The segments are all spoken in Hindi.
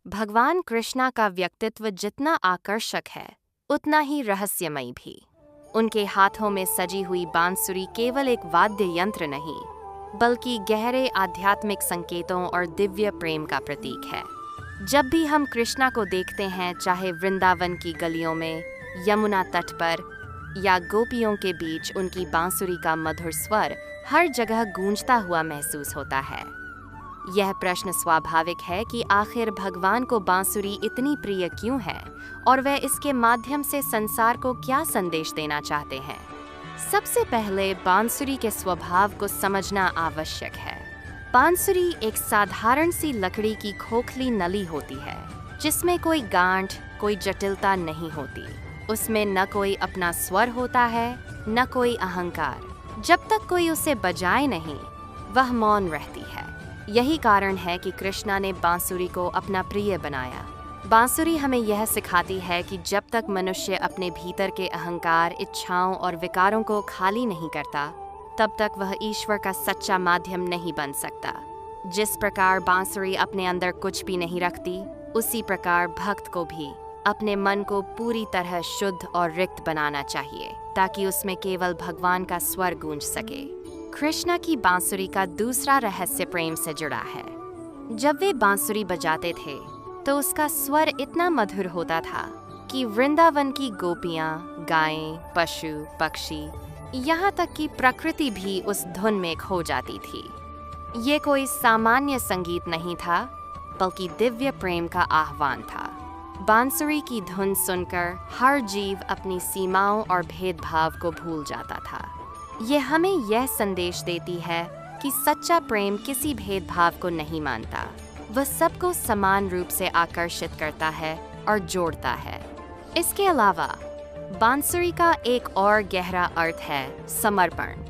भगवान कृष्णा का व्यक्तित्व जितना आकर्षक है उतना ही रहस्यमयी भी। उनके हाथों में सजी हुई बांसुरी केवल एक वाद्य यंत्र नहीं बल्कि गहरे आध्यात्मिक संकेतों और दिव्य प्रेम का प्रतीक है। जब भी हम कृष्णा को देखते हैं, चाहे वृंदावन की गलियों में, यमुना तट पर या गोपियों के बीच, उनकी बांसुरी का मधुर स्वर हर जगह गूंजता हुआ महसूस होता है। यह प्रश्न स्वाभाविक है कि आखिर भगवान को बांसुरी इतनी प्रिय क्यों है और वह इसके माध्यम से संसार को क्या संदेश देना चाहते हैं। सबसे पहले बांसुरी के स्वभाव को समझना आवश्यक है। बांसुरी एक साधारण सी लकड़ी की खोखली नली होती है जिसमें कोई गांठ, कोई जटिलता नहीं होती। उसमें न कोई अपना स्वर होता है, न कोई अहंकार। जब तक कोई उसे बजाए नहीं, वह मौन रहती है। यही कारण है कि कृष्णा ने बांसुरी को अपना प्रिय बनाया। बांसुरी हमें यह सिखाती है कि जब तक मनुष्य अपने भीतर के अहंकार, इच्छाओं और विकारों को खाली नहीं करता, तब तक वह ईश्वर का सच्चा माध्यम नहीं बन सकता। जिस प्रकार बांसुरी अपने अंदर कुछ भी नहीं रखती, उसी प्रकार भक्त को भी अपने मन को पूरी तरह शुद्ध और रिक्त बनाना चाहिए ताकि उसमें केवल भगवान का स्वर गूंज सके। कृष्णा की बांसुरी का दूसरा रहस्य प्रेम से जुड़ा है। जब वे बांसुरी बजाते थे तो उसका स्वर इतना मधुर होता था कि वृंदावन की गोपियां, गायें, पशु, पक्षी, यहाँ तक कि प्रकृति भी उस धुन में खो जाती थी। ये कोई सामान्य संगीत नहीं था बल्कि दिव्य प्रेम का आह्वान था। बांसुरी की धुन सुनकर हर जीव अपनी सीमाओं और भेदभाव को भूल जाता था। यह हमें यह संदेश देती है कि सच्चा प्रेम किसी भेदभाव को नहीं मानता। वह सबको समान रूप से आकर्षित करता है और जोड़ता है। इसके अलावा बांसुरी का एक और गहरा अर्थ है समर्पण।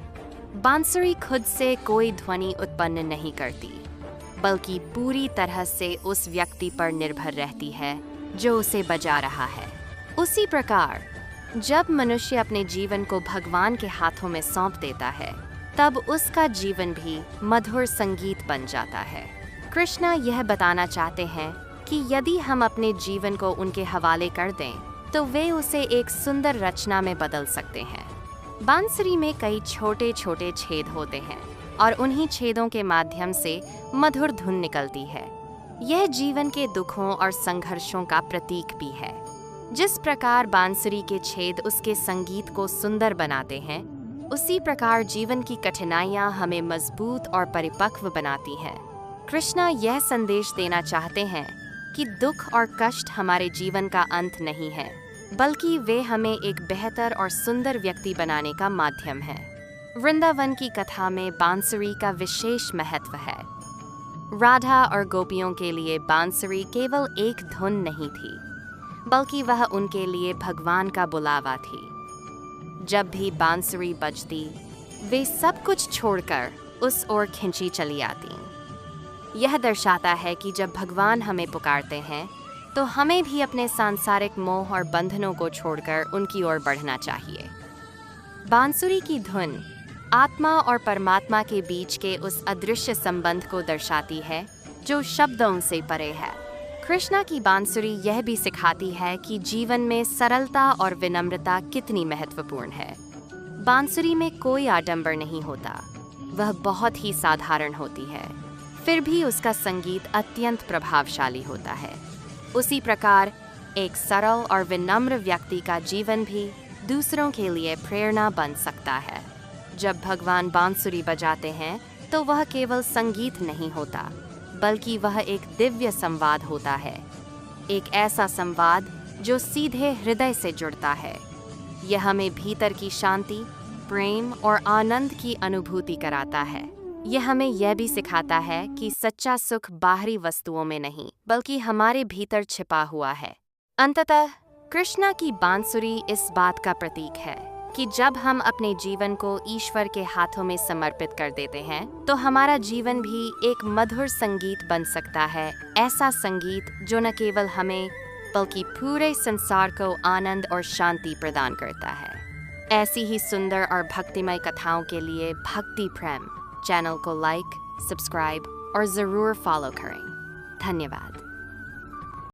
बांसुरी खुद से कोई ध्वनि उत्पन्न नहीं करती, बल्कि पूरी तरह से उस व्यक्ति पर निर्भर रहती है जो उसे बजा रहा है। उसी प्रकार जब मनुष्य अपने जीवन को भगवान के हाथों में सौंप देता है, तब उसका जीवन भी मधुर संगीत बन जाता है। कृष्णा यह बताना चाहते हैं कि यदि हम अपने जीवन को उनके हवाले कर दें, तो वे उसे एक सुंदर रचना में बदल सकते हैं। बांसुरी में कई छोटे छोटे छेद होते हैं और उन्हीं छेदों के माध्यम से मधुर धुन निकलती है। यह जीवन के दुखों और संघर्षों का प्रतीक भी है। जिस प्रकार बांसुरी के छेद उसके संगीत को सुंदर बनाते हैं, उसी प्रकार जीवन की कठिनाइयां हमें मजबूत और परिपक्व बनाती हैं। कृष्णा यह संदेश देना चाहते हैं कि दुख और कष्ट हमारे जीवन का अंत नहीं है, बल्कि वे हमें एक बेहतर और सुंदर व्यक्ति बनाने का माध्यम है। वृंदावन की कथा में बांसुरी का विशेष महत्व है। राधा और गोपियों के लिए बांसुरी केवल एक धुन नहीं थी, बल्कि वह उनके लिए भगवान का बुलावा थी। जब भी बांसुरी बजती, वे सब कुछ छोड़कर उस ओर खिंची चली आती। यह दर्शाता है कि जब भगवान हमें पुकारते हैं, तो हमें भी अपने सांसारिक मोह और बंधनों को छोड़कर उनकी ओर बढ़ना चाहिए। बांसुरी की धुन आत्मा और परमात्मा के बीच के उस अदृश्य संबंध को दर्शाती है जो शब्दों से परे है। कृष्णा की बांसुरी यह भी सिखाती है कि जीवन में सरलता और विनम्रता कितनी महत्वपूर्ण है। बांसुरी में कोई आडंबर नहीं होता, वह बहुत ही साधारण होती है, फिर भी उसका संगीत अत्यंत प्रभावशाली होता है। उसी प्रकार एक सरल और विनम्र व्यक्ति का जीवन भी दूसरों के लिए प्रेरणा बन सकता है। जब भगवान बांसुरी बजाते हैं, तो वह केवल संगीत नहीं होता, बल्कि वह एक दिव्य संवाद होता है। एक ऐसा संवाद जो सीधे हृदय से जुड़ता है। यह हमें भीतर की शांति, प्रेम और आनंद की अनुभूति कराता है। यह हमें यह भी सिखाता है कि सच्चा सुख बाहरी वस्तुओं में नहीं, बल्कि हमारे भीतर छिपा हुआ है। अंततः कृष्णा की बांसुरी इस बात का प्रतीक है कि जब हम अपने जीवन को ईश्वर के हाथों में समर्पित कर देते हैं, तो हमारा जीवन भी एक मधुर संगीत बन सकता है। ऐसा संगीत जो न केवल हमें बल्कि पूरे संसार को आनंद और शांति प्रदान करता है। ऐसी ही सुंदर और भक्तिमय कथाओं के लिए भक्ति प्रेम चैनल को लाइक, सब्सक्राइब और ज़रूर फॉलो करें। धन्यवाद।